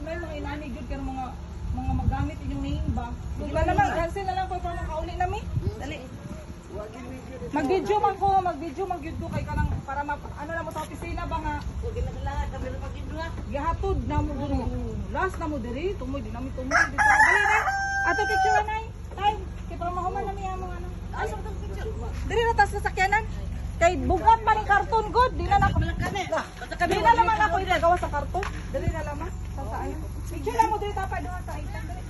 may mga inani good ka mga magamit inyong name ba? Wala na lang, cancel na lang po para makauli nami. Dali. Mag-video man ko kay kanang para ano na mo sa opisina ba nga. Huwag na kailangan kami na mag-indo ha. Gihatod na mo diri. Last na mo diri, tumoy di nami tumoy dito. Dali na. Ato picture nay. Tay, kay para mahuman nami among ano. Ay, sa matang picture. Diri na tas sasakyanan. Kay bugat pa ni karton good, di na nako. Di na naman ako ilagawa sa karton. Dali na lamang. Sasaan. Picture na mo diri tapay doon sa itan dali.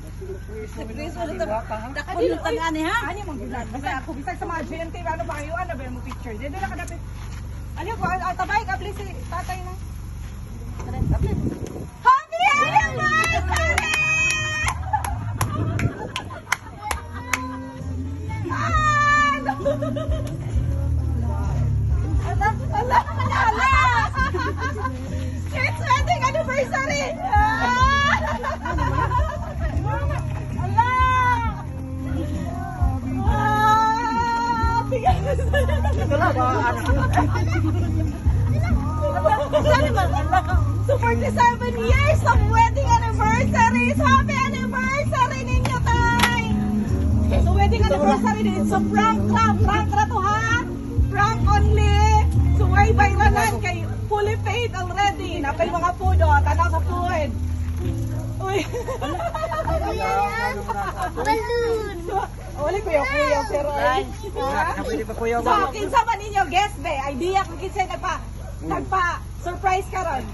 Please, ulit na. Nakulit na nga ni ha. Ano mong gilan? Basta ako bisag sa mga GMT ano ba kayo ano ba mo picture. Dito na kadapit. Ano ko tabay ka please si tatay na. Happy anniversary! It's wedding anniversary! So 47 years of wedding anniversary! Happy anniversary ninyo, tay! So wedding anniversary din. So prank na to ha! Prank only! So way bayranan kay fully paid already. Napay mga food o, tanaw sa food. Uy! Balloon! Wala kuya pero ay. So kinsa man ninyo guest be, idea kung kinsa nagpa-surprise karon.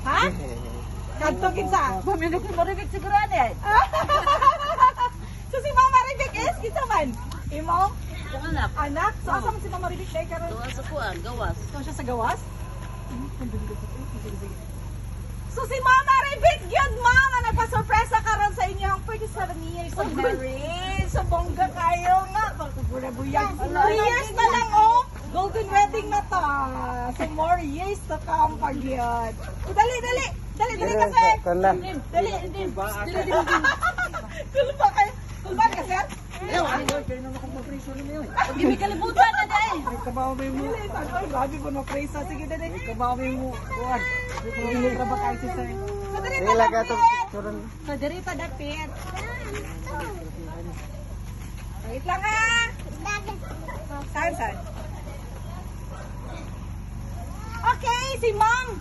Ha? Kadto kinsa? Pamilya ko maribig sigurado eh. So si Mama Ribik is kinsa man? Imo? Yung anak. Anak? So asa man si Mama Ribik day karon? Gawas sa kuan, gawas. So siya sa gawas? So si Mama Ribik yun mama nagpa-surprise karon sa inyong 47 years of marriage. So bongga kayo nga. Pagkabuyag. 3 years na lang oh. Golden wedding na to. So more years to come pag yun. So, dali kasi. Dali. Kulba kayo. Kulba ka sir? Huwag ibig kalibutan na dahil. Ay, grabe po na-praise. Sige, dali. So, dali padapit. So, dali padapit. Wait lang ha. Saan? Okay, si Ma'am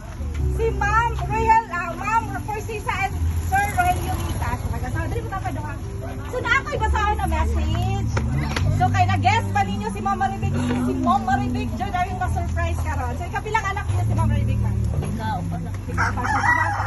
Royal, Ma'am Forcisa and Sir Royal Yumita. So, dali po tapad doon. So, na ako'y basahin na message. So, kay na-guest pa ninyo si Ma'am Maribig. Si Ma'am Maribig, dyan na yung na-surprise ka ron. So, ikapilang anak niya si Ma'am Maribig. Ikaw, Ikaw pa siya.